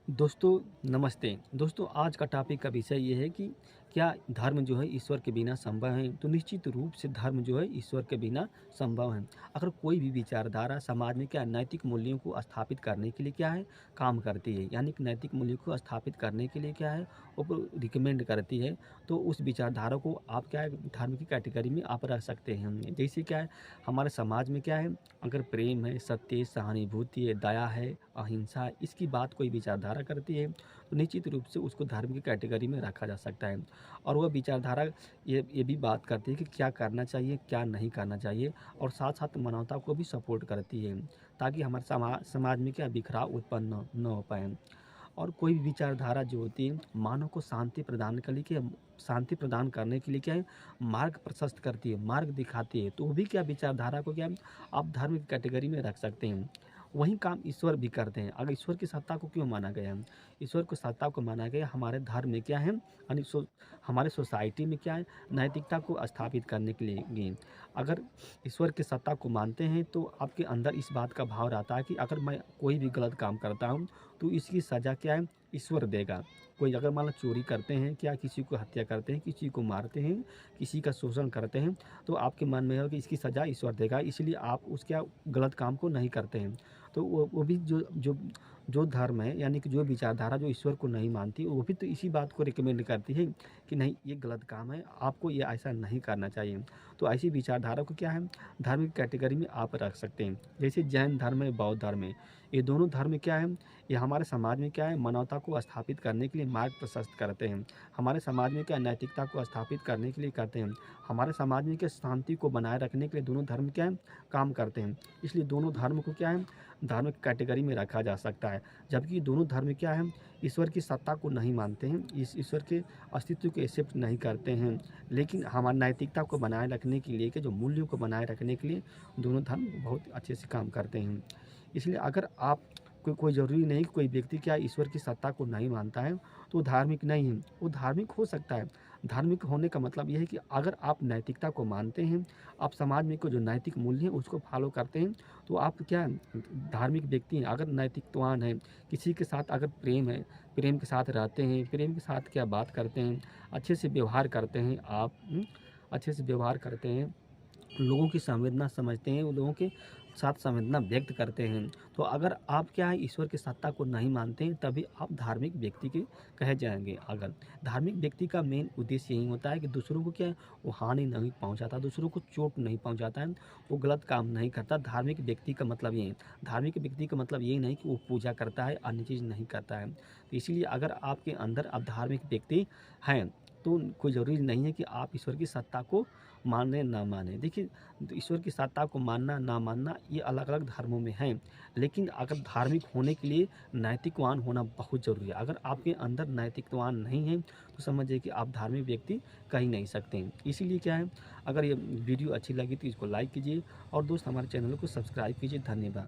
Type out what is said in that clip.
दोस्तों नमस्ते। दोस्तों आज का टॉपिक का विषय ये है कि क्या धर्म जो है ईश्वर के बिना संभव है? तो निश्चित रूप से धर्म जो है ईश्वर के बिना संभव है। अगर कोई भी विचारधारा समाज में क्या नैतिक मूल्यों को स्थापित करने के लिए क्या है काम करती है, यानी कि नैतिक मूल्यों को स्थापित करने के लिए क्या है वो रिकमेंड करती है, तो उस विचारधारा को आप क्या है धर्म की कैटेगरी में आप रख सकते हैं। जैसे क्या है हमारे समाज में क्या है, अगर प्रेम है, सत्य, सहानुभूति है, दया है, अहिंसा है, इसकी बात कोई विचारधारा करती है तो निश्चित रूप से उसको धर्म की कैटेगरी में रखा जा सकता है। और वह विचारधारा ये भी बात करती है कि क्या करना चाहिए, क्या नहीं करना चाहिए, और साथ साथ मानवता को भी सपोर्ट करती है, ताकि हमारे समाज में क्या बिखराव उत्पन्न न हो पाए। और कोई भी विचारधारा जो होती है मानव को शांति प्रदान करने के लिए क्या है मार्ग प्रशस्त करती है, मार्ग दिखाती है, तो वो भी क्या विचारधारा को क्या है आप धर्म की कैटेगरी में रख सकते हैं। वही काम ईश्वर भी करते हैं। अगर ईश्वर की सत्ता को क्यों माना गया है? ईश्वर को सत्ता को माना गया हमारे धर्म में क्या है, यानी हमारे सोसाइटी में क्या है नैतिकता को स्थापित करने के लिए। अगर ईश्वर की सत्ता को मानते हैं तो आपके अंदर इस बात का भाव रहता है कि अगर मैं कोई भी गलत काम करता हूँ तो इसकी सज़ा क्या है ईश्वर देगा। कोई अगर मान लो चोरी करते हैं, क्या किसी को हत्या करते हैं, किसी को मारते हैं, किसी का शोषण करते हैं, तो आपके मन में है कि इसकी सज़ा ईश्वर देगा, इसलिए आप उस क्या गलत काम को नहीं करते हैं। तो वो भी जो धर्म है, यानी कि जो विचारधारा जो ईश्वर को नहीं मानती, वो भी तो इसी बात को रिकमेंड करती है कि नहीं ये गलत काम है, आपको ये ऐसा नहीं करना चाहिए। तो ऐसी विचारधारा को क्या है धार्मिक कैटेगरी में आप रख सकते हैं। जैसे जैन धर्म है, बौद्ध धर्म है, ये दोनों धर्म क्या है, ये हमारे समाज में क्या है मानवता को स्थापित करने के लिए मार्ग प्रशस्त करते हैं। हमारे समाज में क्या नैतिकता को स्थापित करने के लिए करते हैं। हमारे समाज में क्या शांति को बनाए रखने के लिए दोनों धर्म क्या है काम करते हैं। इसलिए दोनों धर्म को क्या है धार्मिक कैटेगरी में रखा जा सकता है। जबकि दोनों धर्म क्या है ईश्वर की सत्ता को नहीं मानते हैं, इस ईश्वर के अस्तित्व को एक्सेप्ट नहीं करते हैं, लेकिन हमारी नैतिकता को बनाए रखने के लिए, के जो मूल्यों को बनाए रखने के लिए दोनों धर्म बहुत अच्छे से काम करते हैं। इसलिए अगर आप कोई ज़रूरी नहीं कि कोई व्यक्ति क्या ईश्वर की सत्ता को नहीं मानता है तो वो धार्मिक नहीं है, वो धार्मिक हो सकता है। धार्मिक होने का मतलब ये है कि अगर आप नैतिकता को मानते हैं, आप समाज में को जो नैतिक मूल्य है उसको फॉलो करते हैं, तो आप क्या धार्मिक व्यक्ति हैं। अगर नैतिकवान हैं, किसी के साथ अगर प्रेम है, प्रेम के साथ रहते हैं, प्रेम के साथ क्या बात करते हैं, अच्छे से व्यवहार करते हैं आप, अच्छे से व्यवहार करते हैं, लोगों की संवेदना समझते हैं, उन लोगों के साथ संवेदना व्यक्त करते हैं, तो अगर आप क्या है ईश्वर की सत्ता को नहीं मानते हैं तभी आप धार्मिक व्यक्ति के कहे जाएंगे। अगर धार्मिक व्यक्ति का मेन उद्देश्य यही होता है कि दूसरों को क्या है वो हानि नहीं पहुंचाता, दूसरों को चोट नहीं पहुंचाता है, वो गलत काम नहीं करता। धार्मिक व्यक्ति का मतलब ये है, धार्मिक व्यक्ति का मतलब ये नहीं कि वो पूजा करता है, अन्य चीज़ नहीं करता है। तो इसीलिए अगर आपके अंदर आप धार्मिक व्यक्ति हैं तो कोई ज़रूरी नहीं है कि आप ईश्वर की सत्ता को माने ना माने। देखिए तो ईश्वर की सत्ता को मानना ना मानना ये अलग अलग धर्मों में है, लेकिन अगर धार्मिक होने के लिए नैतिकवान होना बहुत ज़रूरी है। अगर आपके अंदर नैतिकवान नहीं है तो समझिए कि आप धार्मिक व्यक्ति कह ही नहीं सकते। इसीलिए क्या है, अगर ये वीडियो अच्छी लगी तो इसको लाइक कीजिए और दोस्त हमारे चैनल को सब्सक्राइब कीजिए। धन्यवाद।